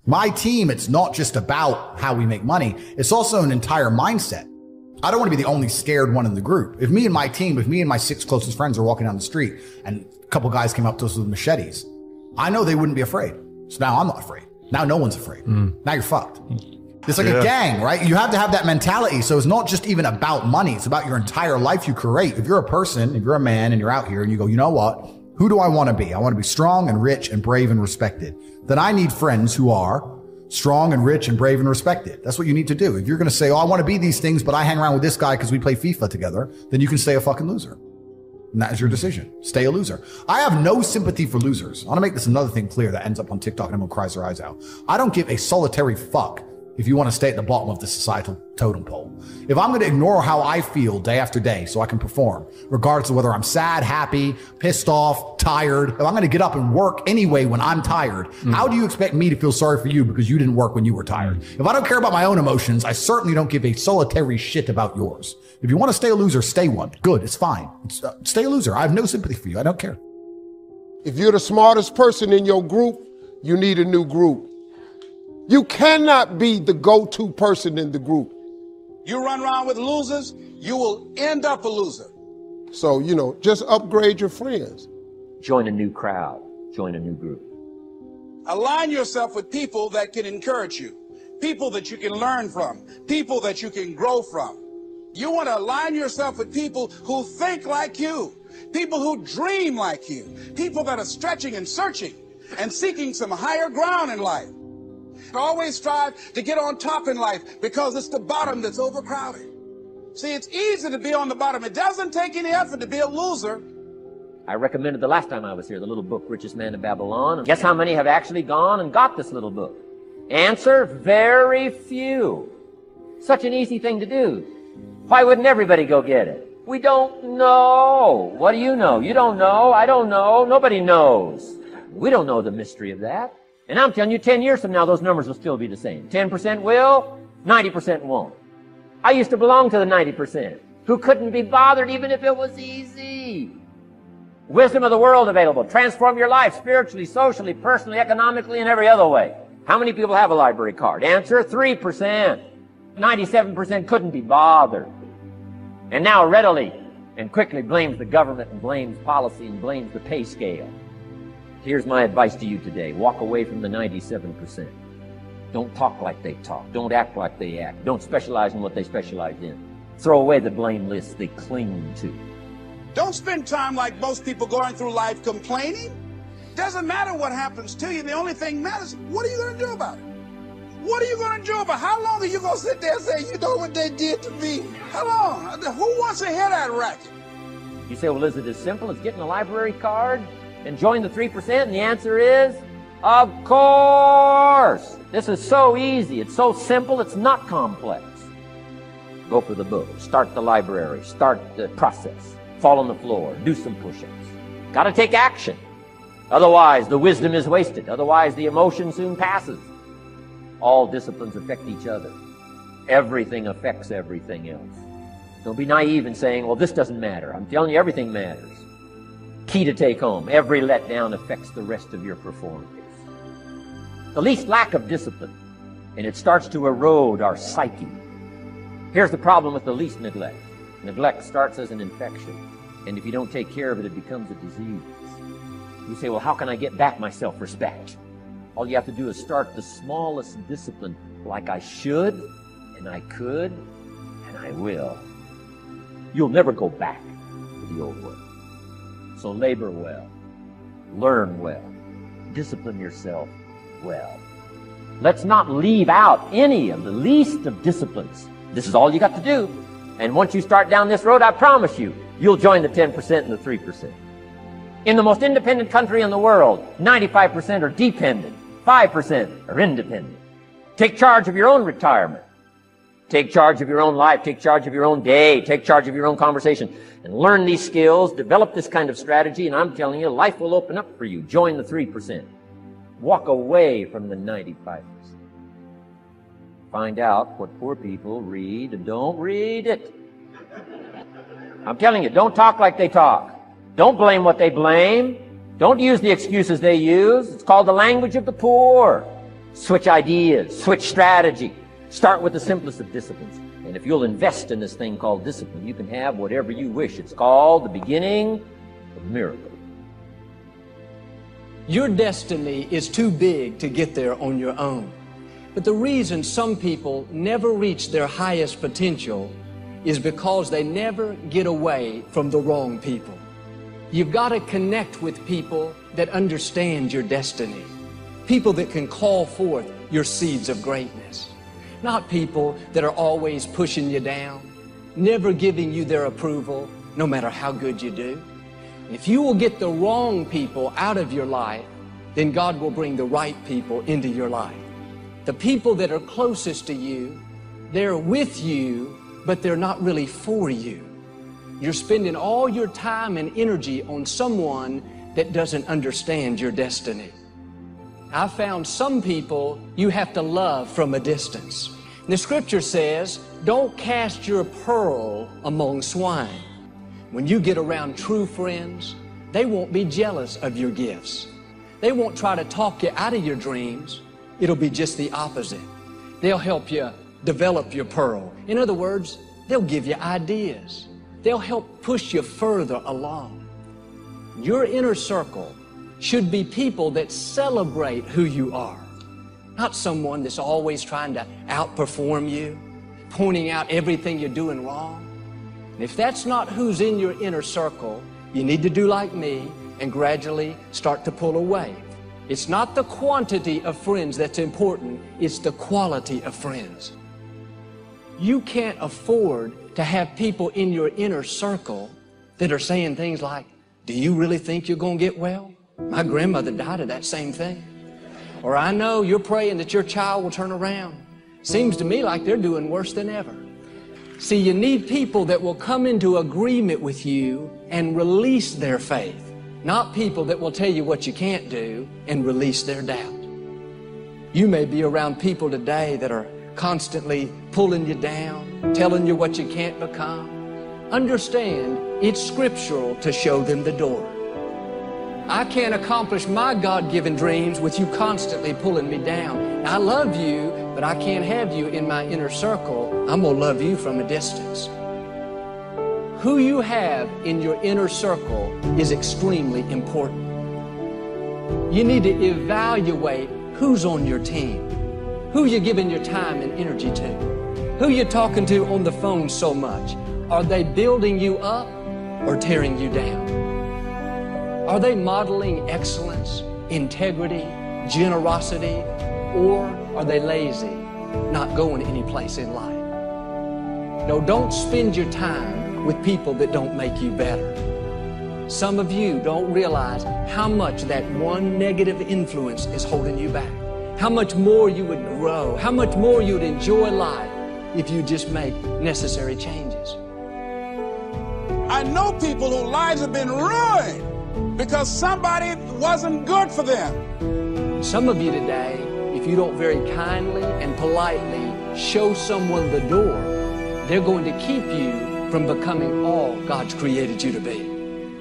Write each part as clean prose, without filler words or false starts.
My team, it's not just about how we make money. It's also an entire mindset. I don't want to be the only scared one in the group. If me and my team, if me and my 6 closest friends are walking down the street and a couple guys came up to us with machetes, I know they wouldn't be afraid. So now I'm not afraid. Now no one's afraid. Now you're fucked. It's like a gang, right? You have to have that mentality. So it's not just even about money. It's about your entire life you create. If you're a person, if you're a man and you're out here and you go, you know what? Who do I want to be? I want to be strong and rich and brave and respected. Then I need friends who are strong and rich and brave and respected. That's what you need to do. If you're going to say, oh, I want to be these things, but I hang around with this guy because we play FIFA together, then you can stay a fucking loser. And that is your decision. Stay a loser. I have no sympathy for losers. I want to make this another thing clear that ends up on TikTok and everyone cries their eyes out. I don't give a solitary fuck if you want to stay at the bottom of the societal totem pole. If I'm going to ignore how I feel day after day so I can perform, regardless of whether I'm sad, happy, pissed off, tired, if I'm going to get up and work anyway when I'm tired, how do you expect me to feel sorry for you because you didn't work when you were tired? If I don't care about my own emotions, I certainly don't give a solitary shit about yours. If you want to stay a loser, stay one. Good, it's fine. Stay a loser. I have no sympathy for you. I don't care. If you're the smartest person in your group, you need a new group. You cannot be the go-to person in the group. You run around with losers, you will end up a loser. So, just upgrade your friends. Join a new crowd. Join a new group. Align yourself with people that can encourage you, people that you can learn from, people that you can grow from. You want to align yourself with people who think like you, people who dream like you, people that are stretching and searching and seeking some higher ground in life. Always strive to get on top in life because it's the bottom that's overcrowded. See, it's easy to be on the bottom. It doesn't take any effort to be a loser. I recommended the last time I was here, the little book, Richest Man in Babylon. And guess how many have actually gone and got this little book? Answer, very few. Such an easy thing to do. Why wouldn't everybody go get it? We don't know. What do you know? You don't know. I don't know. Nobody knows. We don't know the mystery of that. And I'm telling you, 10 years from now, those numbers will still be the same. 10% will, 90% won't. I used to belong to the 90% who couldn't be bothered even if it was easy. Wisdom of the world available. Transform your life spiritually, socially, personally, economically, and every other way. How many people have a library card? Answer, 3%. 97% couldn't be bothered. And now readily and quickly blames the government and blames policy and blames the pay scale. Here's my advice to you today. Walk away from the 97%. Don't talk like they talk. Don't act like they act. Don't specialize in what they specialize in. Throw away the blame lists they cling to. Don't spend time like most people going through life complaining. Doesn't matter what happens to you. The only thing matters, what are you going to do about it? What are you going to do about it? How long are you going to sit there and say, you know what they did to me? How long? Who wants to hear that racket? You say, well, is it as simple as getting a library card and join the 3%? And the answer is, of course. This is so easy. It's so simple. It's not complex. Go for the book. Start the library. Start the process. Fall on the floor. Do some push-ups. Got to take action. Otherwise, the wisdom is wasted. Otherwise, the emotion soon passes. All disciplines affect each other. Everything affects everything else. Don't be naive in saying, well, this doesn't matter. I'm telling you, everything matters. Key to take home. Every letdown affects the rest of your performance. The least lack of discipline, and it starts to erode our psyche. Here's the problem with the least neglect. Neglect starts as an infection, and if you don't take care of it, it becomes a disease. You say, well, how can I get back my self-respect? All you have to do is start the smallest discipline, like I should, and I could, and I will. You'll never go back to the old way. So labor well, learn well, discipline yourself well. Let's not leave out any of the least of disciplines. This is all you got to do. And once you start down this road, I promise you, you'll join the 10% and the 3%. In the most independent country in the world, 95% are dependent, 5% are independent. Take charge of your own retirement. Take charge of your own life. Take charge of your own day. Take charge of your own conversation. And learn these skills. Develop this kind of strategy. And I'm telling you, life will open up for you. Join the 3%. Walk away from the 95%. Find out what poor people read and don't read it. I'm telling you, don't talk like they talk. Don't blame what they blame. Don't use the excuses they use. It's called the language of the poor. Switch ideas, switch strategy. Start with the simplest of disciplines. And if you'll invest in this thing called discipline, you can have whatever you wish. It's called the beginning of a miracle. Your destiny is too big to get there on your own. But the reason some people never reach their highest potential is because they never get away from the wrong people. You've got to connect with people that understand your destiny. People that can call forth your seeds of greatness. Not people that are always pushing you down, never giving you their approval, no matter how good you do. If you will get the wrong people out of your life, then God will bring the right people into your life. The people that are closest to you, they're with you, but they're not really for you. You're spending all your time and energy on someone that doesn't understand your destiny. I found some people you have to love from a distance. The scripture says, don't cast your pearl among swine. When you get around true friends, they won't be jealous of your gifts. They won't try to talk you out of your dreams. It'll be just the opposite. They'll help you develop your pearl. In other words, they'll give you ideas. They'll help push you further along. Your inner circle should be people that celebrate who you are, not someone that's always trying to outperform you, pointing out everything you're doing wrong. And if that's not who's in your inner circle, you need to do like me and gradually start to pull away. It's not the quantity of friends that's important, it's the quality of friends. You can't afford to have people in your inner circle that are saying things like, do you really think you're going to get well? My grandmother died of that same thing. Or I know you're praying that your child will turn around. Seems to me like they're doing worse than ever. See, you need people that will come into agreement with you and release their faith, not people that will tell you what you can't do and release their doubt. You may be around people today that are constantly pulling you down, telling you what you can't become. Understand, it's scriptural to show them the door. I can't accomplish my God-given dreams with you constantly pulling me down. I love you, but I can't have you in my inner circle. I'm going to love you from a distance. Who you have in your inner circle is extremely important. You need to evaluate who's on your team, who you're giving your time and energy to, who you're talking to on the phone so much. Are they building you up or tearing you down? Are they modeling excellence, integrity, generosity, or are they lazy, not going any place in life? No, don't spend your time with people that don't make you better. Some of you don't realize how much that one negative influence is holding you back, how much more you would grow, how much more you would enjoy life if you just make necessary changes. I know people whose lives have been ruined because somebody wasn't good for them. Some of you today, if you don't very kindly and politely show someone the door, they're going to keep you from becoming all God's created you to be.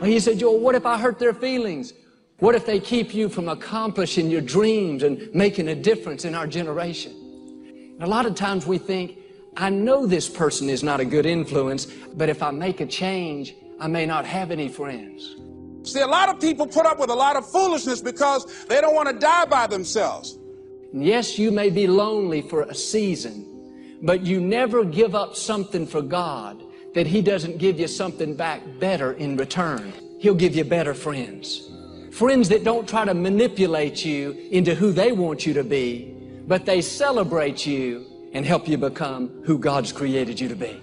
Well, he said, Joel, what if I hurt their feelings? What if they keep you from accomplishing your dreams and making a difference in our generation? And a lot of times we think, I know this person is not a good influence, but if I make a change, I may not have any friends. See, a lot of people put up with a lot of foolishness because they don't want to die by themselves. Yes, you may be lonely for a season, but you never give up something for God that He doesn't give you something back better in return. He'll give you better friends. Friends that don't try to manipulate you into who they want you to be, but they celebrate you and help you become who God's created you to be.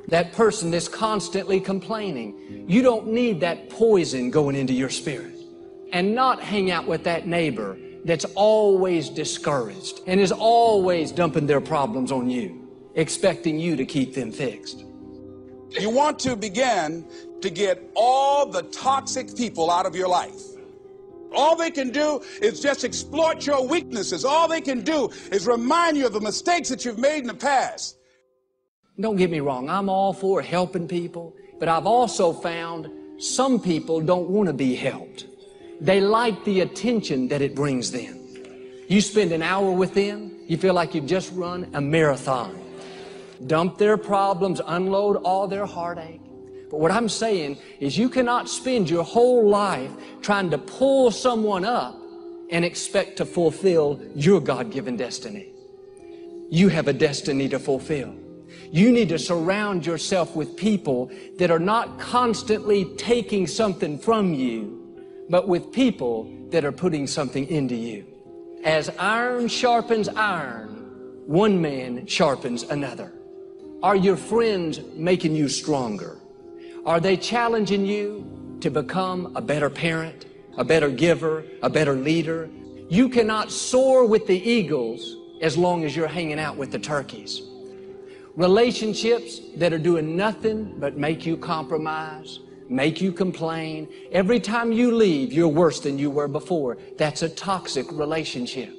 That person that's constantly complaining, you don't need that poison going into your spirit. And not hang out with that neighbor that's always discouraged and is always dumping their problems on you, expecting you to keep them fixed. You want to begin to get all the toxic people out of your life. All they can do is just exploit your weaknesses. All they can do is remind you of the mistakes that you've made in the past. Don't get me wrong, I'm all for helping people, but I've also found some people don't want to be helped. They like the attention that it brings them. You spend an hour with them, you feel like you've just run a marathon. Dump their problems, unload all their heartache. But what I'm saying is you cannot spend your whole life trying to pull someone up and expect to fulfill your God-given destiny. You have a destiny to fulfill. You need to surround yourself with people that are not constantly taking something from you, but with people that are putting something into you. As iron sharpens iron, one man sharpens another. Are your friends making you stronger? Are they challenging you to become a better parent, a better giver, a better leader? You cannot soar with the eagles as long as you're hanging out with the turkeys. Relationships that are doing nothing but make you compromise, make you complain. Every time you leave, you're worse than you were before. That's a toxic relationship.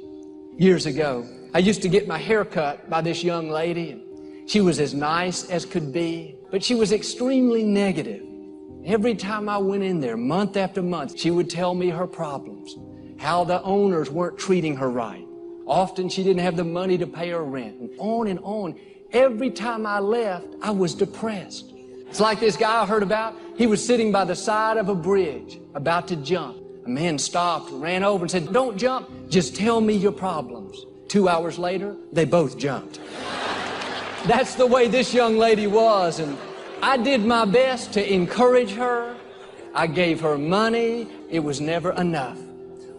Years ago, I used to get my hair cut by this young lady, and she was as nice as could be, but she was extremely negative. Every time I went in there, month after month, she would tell me her problems, how the owners weren't treating her right. Often she didn't have the money to pay her rent, and on and on. Every time I left, I was depressed. It's like this guy I heard about. He was sitting by the side of a bridge, about to jump. A man stopped, ran over and said, "Don't jump, just tell me your problems." 2 hours later, they both jumped. That's the way this young lady was, and I did my best to encourage her. I gave her money. It was never enough.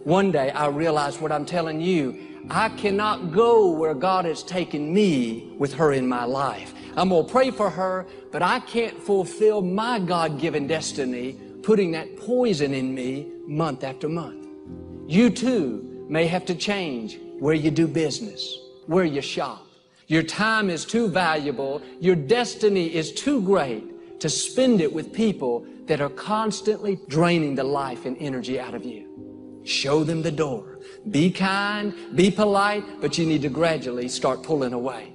One day, I realized what I'm telling you. I cannot go where God has taken me with her in my life. I'm going to pray for her, but I can't fulfill my God-given destiny putting that poison in me month after month. You too may have to change where you do business, where you shop. Your time is too valuable. Your destiny is too great to spend it with people that are constantly draining the life and energy out of you. Show them the door. Be kind, be polite, but you need to gradually start pulling away.